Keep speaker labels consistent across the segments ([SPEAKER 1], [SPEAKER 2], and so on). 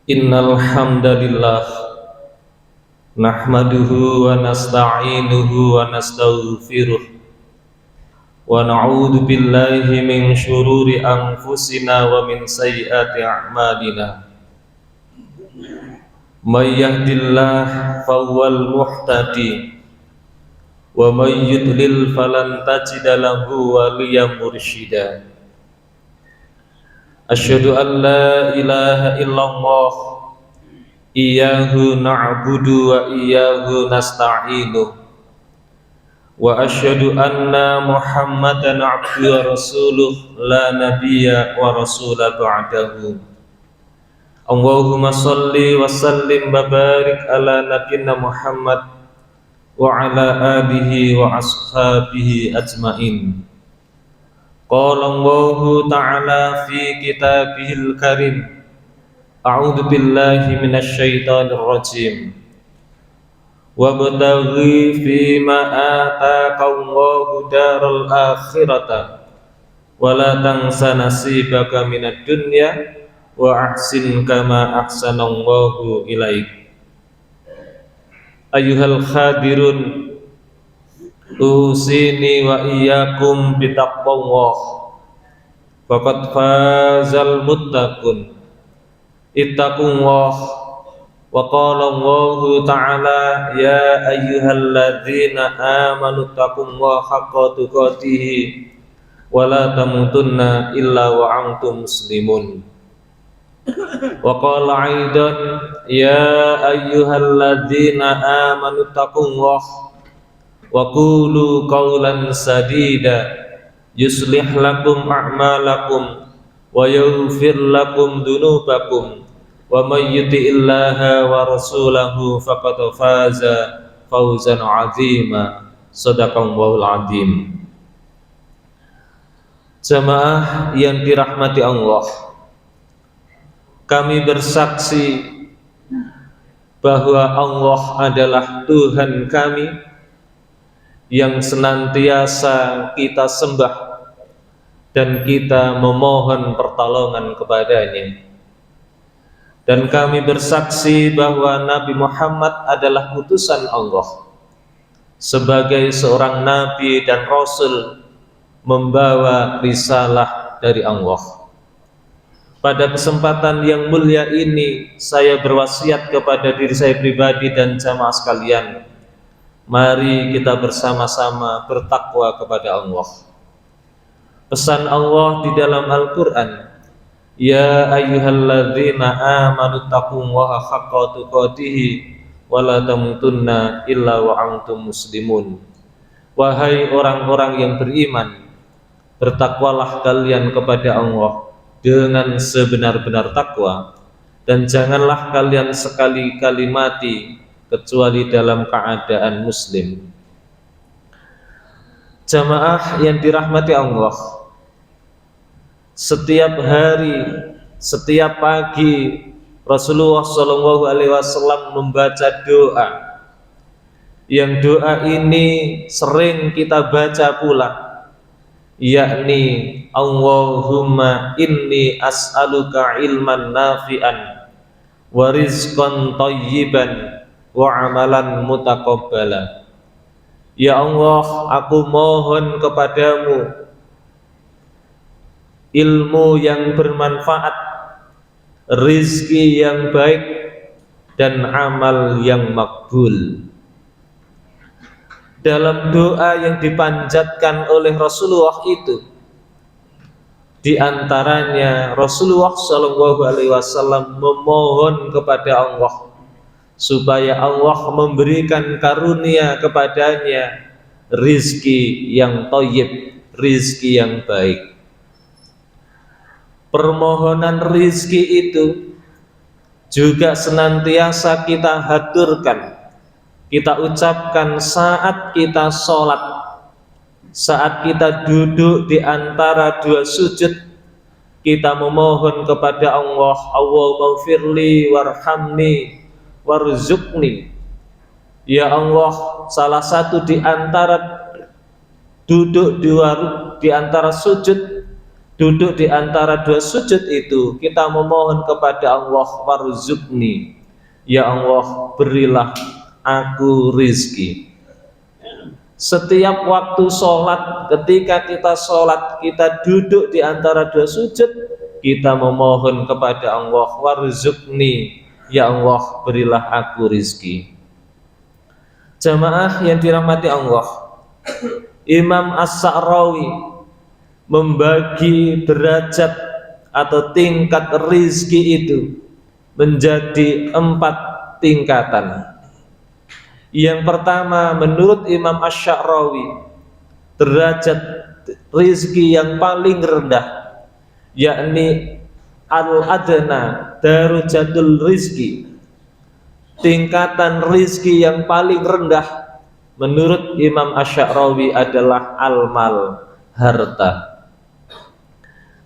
[SPEAKER 1] Innal hamdalillah nahmaduhu wa nasta'inuhu wa nastaghfiruh wa na'udzu billahi min syururi anfusina wa min sayyiati a'malina. May yahdihillahu fahuwal muhtadi wa may yudlil falan tajida lahu waliyyan mursyida. Asyhadu an la ilaha illallah iyyahu na'budu wa iyyahu nasta'inu wa asyhadu anna Muhammadan 'abduhu wa rasuluh la nabiyya wa rasula ba'dahu. Allahumma shalli wa sallim wa barik ala nabiyyina Muhammad wa ala alihi wa ashabihi ajmain. Qala Allahu ta'ala fi kitabihil karim, a'udzu billahi minasy syaithanir rajim. Wabtaghi fima ataka Allahu daral akhirata wa la tansa nasibaka minad dunya wa ahsin kama ahsanallahu ilaik. Ayyuhal khadirun usini wa iyyakum bitaqwallah faqad fazal muttaqun. Ittaqullah. Wa qala Allahu ta'ala ya ayyuhalladzina amanu taqullaha haqqa tuqatih wa la tamutunna illa wa antum muslimun. Wa qala aidan ya ayyuhalladzina amanu taqullaha wa qulu qawlan sadida yuslih lakum a'malakum wa yaghfir lakum dhunubakum wa may yuti'illaha wa rasulahu faqad faza fawzan 'azima. Shadaqallahul 'azim. Jamaah yang dirahmati Allah, kami bersaksi bahwa Allah adalah Tuhan kami yang senantiasa kita sembah dan kita memohon pertolongan kepadanya. Dan kami bersaksi bahwa Nabi Muhammad adalah utusan Allah sebagai seorang nabi dan rasul, membawa risalah dari Allah. Pada kesempatan yang mulia ini, saya berwasiat kepada diri saya pribadi dan jamaah sekalian, mari kita bersama-sama bertakwa kepada Allah. Pesan Allah di dalam Al-Quran, ya ayyuhalladzina amanu taqullaha haqqa tuqatih wa la tamutunna illa wa antum muslimun. Wahai orang-orang yang beriman, bertakwalah kalian kepada Allah dengan sebenar-benar takwa, dan janganlah kalian sekali-kali mati kecuali dalam keadaan muslim. Jamaah yang dirahmati Allah, setiap hari, setiap pagi Rasulullah SAW membaca doa, yang doa ini sering kita baca pula, yakni Allahumma inni as'aluka ilman nafi'an wa rizqan thayyiban wa amalan mutaqabbala. Ya Allah, aku mohon kepadamu ilmu yang bermanfaat, rizki yang baik, dan amal yang makbul. Dalam doa yang dipanjatkan oleh Rasulullah itu, di antaranya Rasulullah SAW memohon kepada Allah supaya Allah memberikan karunia kepadanya rizki yang thayyib, rizki yang baik. Permohonan rizki itu juga senantiasa kita haturkan, kita ucapkan saat kita sholat, saat kita duduk di antara dua sujud, kita memohon kepada Allah, Allahumma firli warhamni warzuqni. Ya Allah, salah satu di antara duduk di antara sujud duduk di antara dua sujud itu kita memohon kepada Allah, warzuqni, ya Allah berilah aku rizki. Setiap waktu sholat, ketika kita sholat, kita duduk di antara dua sujud, kita memohon kepada Allah, warzuqni, ya Allah berilah aku rizki. Jamaah yang dirahmati Allah, Imam As-Sa'rawi membagi derajat atau tingkat rizki itu menjadi 4 tingkatan. Yang pertama, menurut Imam Asy-Sya'rawi, derajat rizki yang paling rendah, yakni al-adna darajatul rizki, tingkatan rizki yang paling rendah menurut Imam Asy-Sya'rawi adalah al-mal, harta.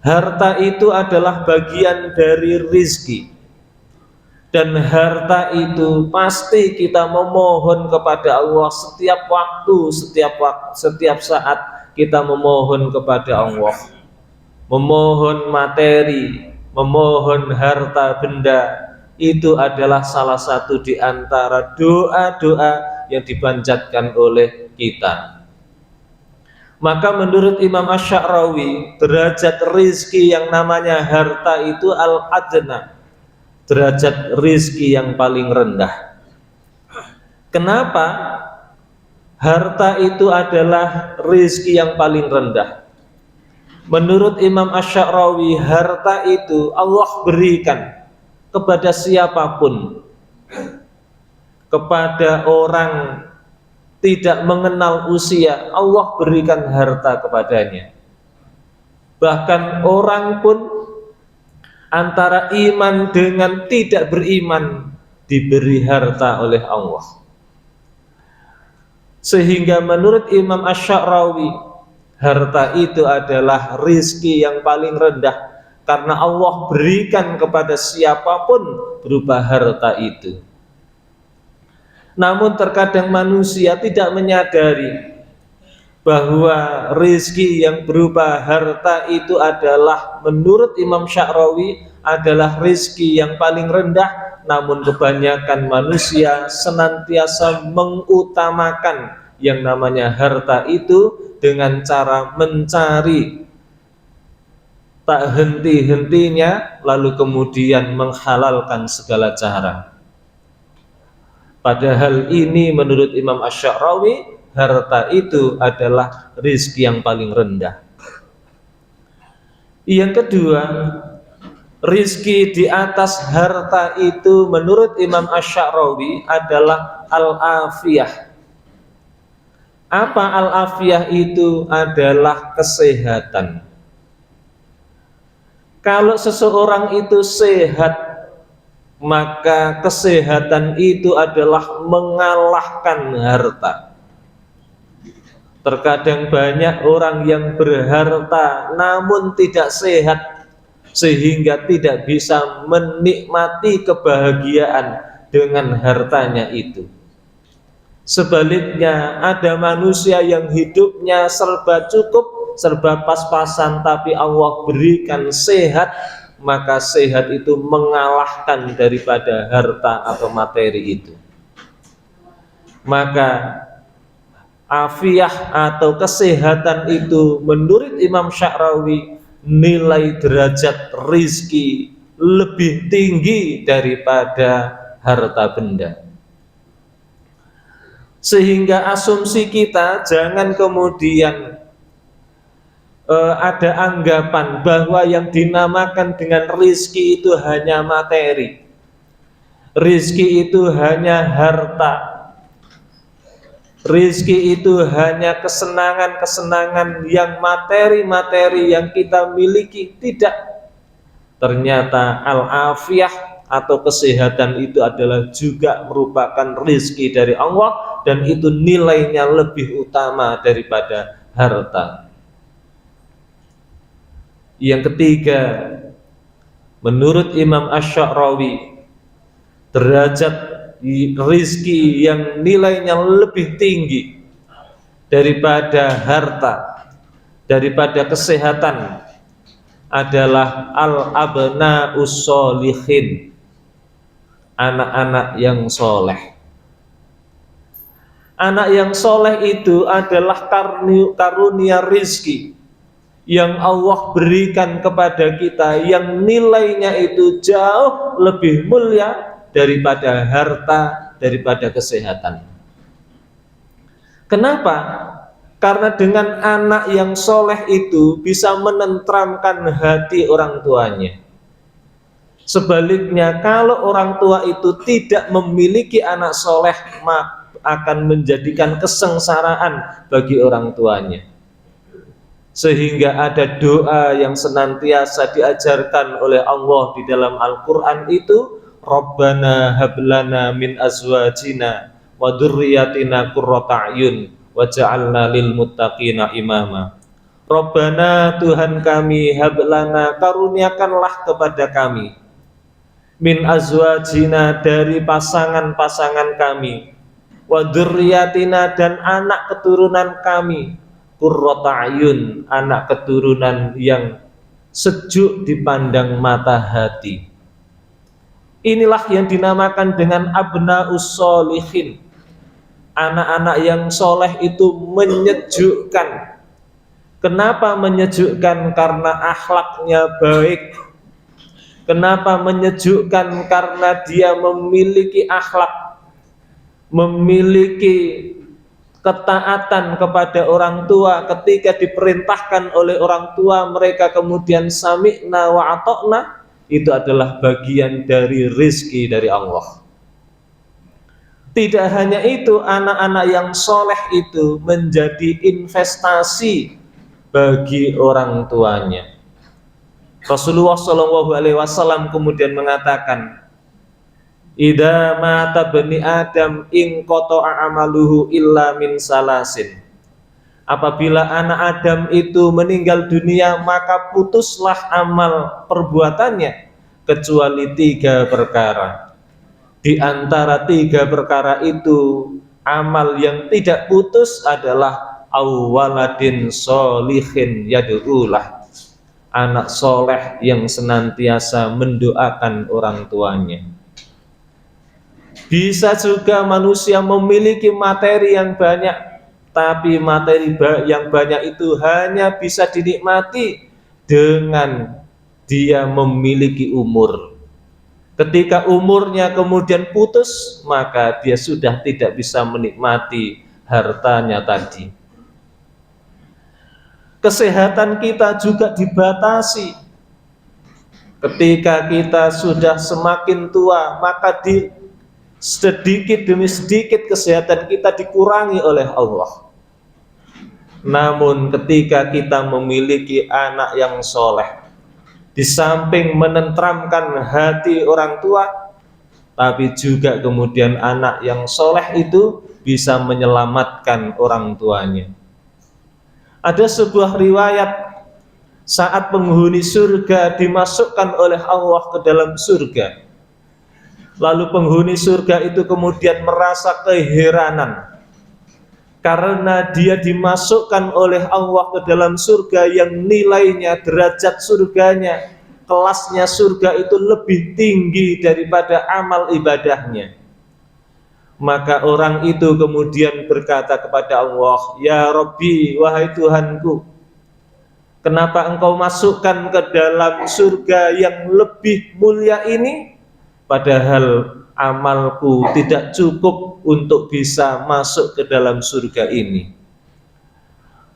[SPEAKER 1] Harta itu adalah bagian dari rizki, dan harta itu pasti kita memohon kepada Allah setiap waktu, setiap saat kita memohon kepada Allah, memohon materi, memohon harta benda. Itu adalah salah satu di antara doa-doa yang dipanjatkan oleh kita. Maka menurut Imam Asy-Sya'rawi, derajat rizki yang namanya harta itu al-adna, derajat rizki yang paling rendah. Kenapa harta itu adalah rizki yang paling rendah? Menurut Imam Asy-Sya'rawi, harta itu Allah berikan kepada siapapun, kepada orang tidak mengenal usia, Allah berikan harta kepadanya. Bahkan orang pun antara iman dengan tidak beriman diberi harta oleh Allah. Sehingga menurut Imam Asy-Sya'rawi, harta itu adalah rizki yang paling rendah, karena Allah berikan kepada siapapun berupa harta itu. Namun terkadang manusia tidak menyadari bahwa rizki yang berupa harta itu adalah menurut Imam Sya'rawi adalah rizki yang paling rendah. Namun kebanyakan manusia senantiasa mengutamakan yang namanya harta itu dengan cara mencari tak henti-hentinya, lalu kemudian menghalalkan segala cara. Padahal ini menurut Imam Asy-Sya'rawi, harta itu adalah rizki yang paling rendah. Yang kedua, rizki di atas harta itu menurut Imam Asy-Sya'rawi adalah al-afiyah. Apa al-afiyah itu? Adalah kesehatan. Kalau seseorang itu sehat, maka kesehatan itu adalah mengalahkan harta. Terkadang banyak orang yang berharta namun tidak sehat, sehingga tidak bisa menikmati kebahagiaan dengan hartanya itu. Sebaliknya, ada manusia yang hidupnya serba cukup, serba pas-pasan, tapi Allah berikan sehat, maka sehat itu mengalahkan daripada harta atau materi itu. Maka afiyah atau kesehatan itu menurut Imam Sya'rawi nilai derajat rizki lebih tinggi daripada harta benda. Sehingga asumsi kita jangan kemudian ada anggapan bahwa yang dinamakan dengan rizki itu hanya materi, rizki itu hanya harta, rizki itu hanya kesenangan-kesenangan yang materi-materi yang kita miliki. Tidak. Ternyata al-afiyah atau kesehatan itu adalah juga merupakan rizki dari Allah, dan itu nilainya lebih utama daripada harta. Yang ketiga, menurut Imam Asy-Sya'rawi, derajat rizki yang nilainya lebih tinggi daripada harta, daripada kesehatan, adalah al-abna'us sholihin, anak-anak yang soleh. Anak yang soleh itu adalah karunia rizki yang Allah berikan kepada kita, yang nilainya itu jauh lebih mulia daripada harta, daripada kesehatan. Kenapa? Karena dengan anak yang soleh itu bisa menenteramkan hati orang tuanya. Sebaliknya, kalau orang tua itu tidak memiliki anak soleh, maka akan menjadikan kesengsaraan bagi orang tuanya. Sehingga ada doa yang senantiasa diajarkan oleh Allah di dalam Al-Quran itu, Rabbana hablana min azwajina wa dzurriyyatina qurrata a'yun waj'alna lil muttaqina imama. Rabbana, Tuhan kami, hablana, karuniakanlah kepada kami, min azwajina, dari pasangan-pasangan kami, wa dzurriyyatina, dan anak keturunan kami, qurrata a'yun, anak keturunan yang sejuk dipandang mata hati. Inilah yang dinamakan dengan abna'us sholihin. Anak-anak yang soleh itu menyejukkan. Kenapa menyejukkan? Karena akhlaknya baik. Kenapa menyejukkan? Karena dia memiliki akhlak, memiliki ketaatan kepada orang tua. Ketika diperintahkan oleh orang tua, mereka kemudian sami'na wa ata'na. Itu adalah bagian dari rizki dari Allah. Tidak hanya itu, anak-anak yang soleh itu menjadi investasi bagi orang tuanya. Rasulullah SAW kemudian mengatakan, idza mata bani Adam in qata'a amaluhu illa min salasin. Apabila anak Adam itu meninggal dunia, maka putuslah amal perbuatannya kecuali 3 perkara. Di antara 3 perkara itu, amal yang tidak putus adalah awwaladin sholihin yad'ulah, anak soleh yang senantiasa mendoakan orang tuanya. Bisa juga manusia memiliki materi yang banyak, tapi materi yang banyak itu hanya bisa dinikmati dengan dia memiliki umur. Ketika umurnya kemudian putus, maka dia sudah tidak bisa menikmati hartanya tadi. Kesehatan kita juga dibatasi. Ketika kita sudah semakin tua, maka sedikit demi sedikit kesehatan kita dikurangi oleh Allah. Namun ketika kita memiliki anak yang soleh, di samping menenteramkan hati orang tua, tapi juga kemudian anak yang soleh itu bisa menyelamatkan orang tuanya. Ada sebuah riwayat, saat penghuni surga dimasukkan oleh Allah ke dalam surga, lalu penghuni surga itu kemudian merasa keheranan karena dia dimasukkan oleh Allah ke dalam surga yang nilainya, derajat surganya, kelasnya surga itu lebih tinggi daripada amal ibadahnya. Maka orang itu kemudian berkata kepada Allah, ya Rabbi, wahai Tuhanku, kenapa engkau masukkan ke dalam surga yang lebih mulia ini, padahal amalku tidak cukup untuk bisa masuk ke dalam surga ini.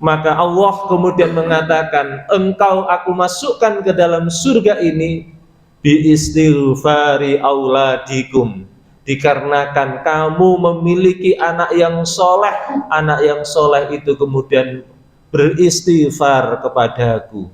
[SPEAKER 1] Maka Allah kemudian mengatakan, engkau aku masukkan ke dalam surga ini bi istighfari auladikum, dikarenakan kamu memiliki anak yang soleh. Anak yang soleh itu kemudian beristighfar kepadaku.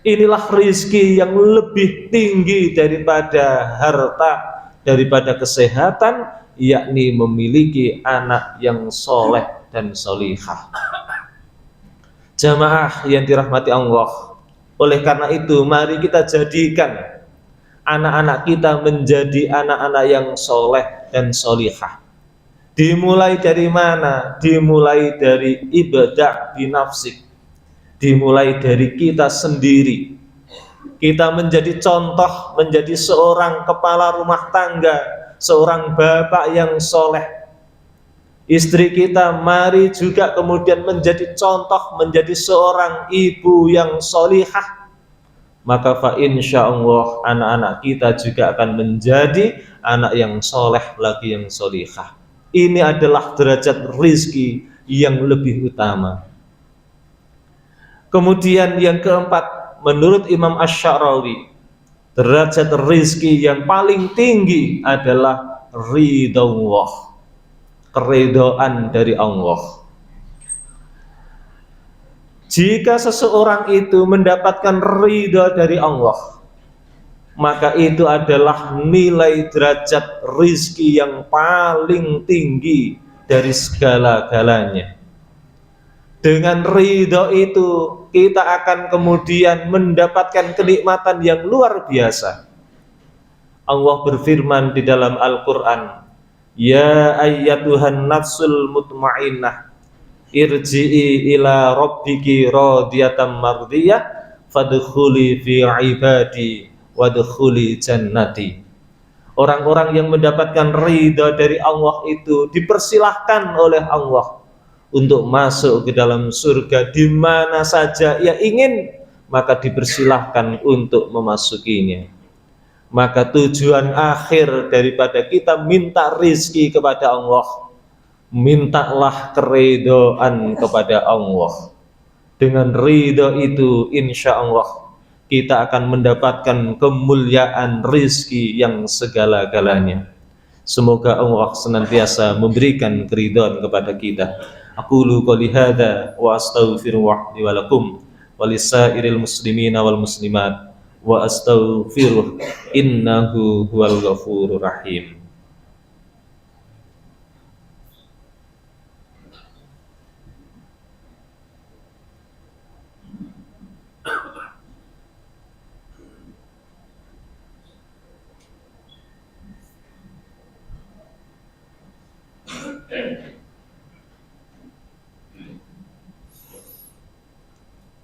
[SPEAKER 1] Inilah rizki yang lebih tinggi daripada harta, daripada kesehatan, yakni memiliki anak yang soleh dan solihah. Jamaah yang dirahmati Allah, oleh karena itu mari kita jadikan anak-anak kita menjadi anak-anak yang soleh dan solihah. Dimulai dari mana? Dimulai dari ibadah binafsik. dimulai dari kita sendiri. Kita menjadi contoh, menjadi seorang kepala rumah tangga, seorang bapak yang soleh. Istri kita mari juga kemudian menjadi contoh, menjadi seorang ibu yang solihah. Maka fa insya Allah anak-anak kita juga akan menjadi anak yang soleh lagi yang solihah. Ini adalah derajat rizki yang lebih utama. Kemudian yang keempat, menurut Imam Asy-Sya'rawi, derajat rizki yang paling tinggi adalah ridha Allah, keridhaan dari Allah. Jika seseorang itu mendapatkan ridha dari Allah, maka itu adalah nilai derajat rizki yang paling tinggi dari segala-galanya. Dengan ridha itu kita akan kemudian mendapatkan kenikmatan yang luar biasa. Allah berfirman di dalam Al-Quran, ya ayyatuhan nafsul mutmainnah irji'i ila rabbiki radiyatan mardiyah fadkhuli fi ibadi wadkhuli jannati. Orang-orang yang mendapatkan ridha dari Allah itu dipersilahkan oleh Allah untuk masuk ke dalam surga di mana saja ia ingin, maka dipersilahkan untuk memasukinya. Maka tujuan akhir daripada kita minta rizki kepada Allah, mintalah keridhaan kepada Allah. Dengan ridha itu insya Allah kita akan mendapatkan kemuliaan rizki yang segala-galanya. Semoga Allah senantiasa memberikan keridhaan kepada kita. Aqulu qouli hadza wa astaghfirullah li wa lakum wa lisairil muslimina wal muslimat wa astaghfiruh innahu huwal ghafurur rahim.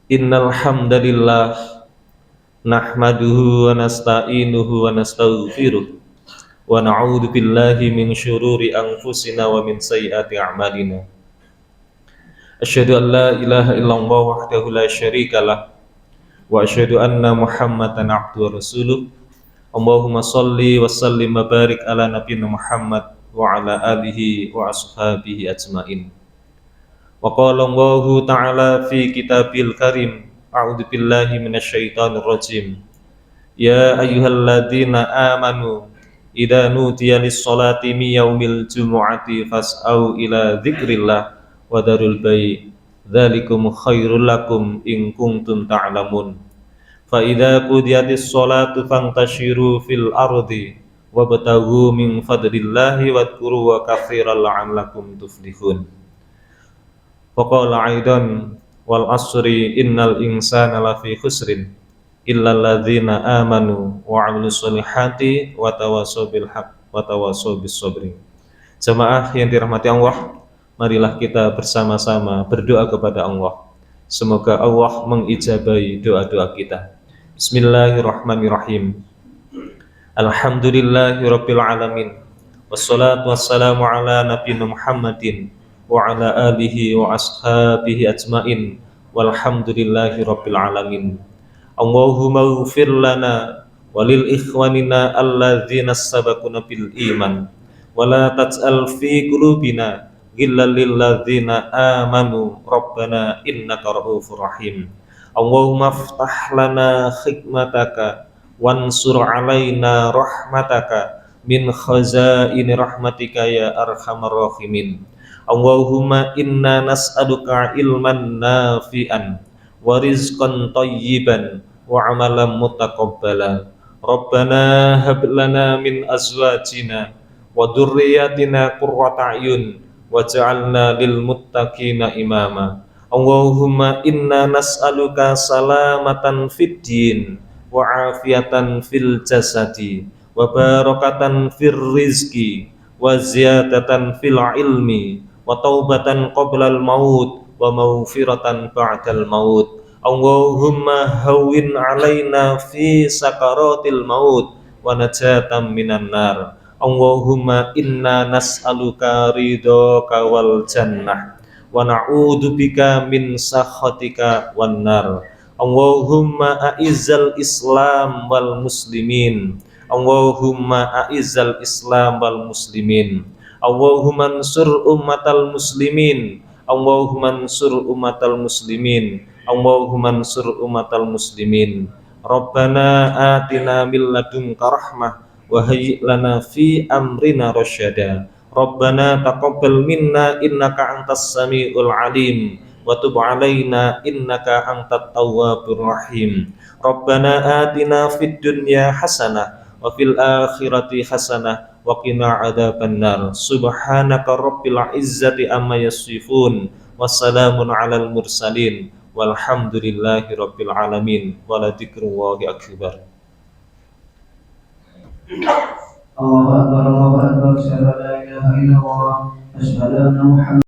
[SPEAKER 1] Innal hamdalillah nahmaduhu wa nasta'inuhu wa nastaghfiruh wa na'udzu billahi min syururi anfusina wa min sayyiati a'malina. Asyhadu an la ilaha illallah wahdahu la syarikalah wa asyhadu anna Muhammadan abduhu wa rasuluh. Allahumma shalli wa sallim wa barik ala nabiyyina Muhammad wa ala alihi wa ashabihi ajmain. Wa qala Allahu ta'ala fi kitabil karim, a'udzu billahi minasyaitonir rajim. Ya ayyuhalladzina amanu idza nudiya lis-sholati min yaumil jumu'ati fas'au ila dzikrillah wa darul bai' dzalikum khairul lakum in kuntum ta'lamun. Fa idza qudiyatis sholatu fantashiru fil ardi wabtaghu min fadlillahi wadhkuru wa katsiran la'allakum tuflihun. Waqala aidan wal asri innal insana lafi khusrin illal ladzina amanu wa 'amilus solihati wa tawassaw bil haqq wa tawassaw bis sabri. Jamaah yang dirahmati Allah, marilah kita bersama-sama berdoa kepada Allah. Semoga Allah mengijabahi doa-doa kita. Bismillahirrahmanirrahim. Alhamdulillahirabbil alamin. Wassalatu wassalamu ala nabiyina Muhammadin wa ala alihi wa ashabihi ajmain walhamdulillahi rabbil alamin. Allahumma ighfir lana walil ikhwanina alladzina sabaquna bil iman wa la taj'al fi qulubina ghillan lil ladzina amanu rabbana innaka ra'ufur rahim. Allahumma iftah lana hikmataka wansur alaina rahmataka min khazaini rahmatika ya arhamar rahimin. Allahumma inna nas'aluka ilman nafi'an wa rizqan thayyiban wa amalan mutaqabbala. Rabbana hab lana min azwajina wa dhurriyyatina qurrata a'yun waj'alna lil muttaqina imama. Allahumma inna nas'aluka salamatan fid din wa afiyatan fil jasadi wa barakatan fir rizqi wa ziyadatan fil ilmi wa taubatan qoblal maut wa maghfiratan ba'dal maut. Allahumma hawwin alaina fi sakaratil maut wa najatan minan nar. Allahumma inna nas'aluka ridhaka wal jannah wa na'udzubika min sakhatika wan nar. Allahumma a'izzal Islam wal muslimin. Allahumma a'izzal Islam wal muslimin. Allahumma ansur ummatal muslimin. Allahumma ansur ummatal muslimin. Allahumma ansur ummatal muslimin. Rabbana atina min ladunka rahmah wa hayyi' lana fi amrina rasyada. Rabbana taqabbal minna innaka antas samiul alim wa tub alaina innaka antat tawwabur rahim. Rabbana atina fid dunya hasanah wa fil akhirati hasanah wa qina adzabannar. Subhanaka rabbil izzati amma yasifun. Wassalamun alal mursalin. Walhamdulillahi rabbil alamin. Wala dzikrullahi akbar.
[SPEAKER 2] Allahu akbar, Allahu akbar. Asyhadu an la ilaha illallah, asyhadu anna Muhammad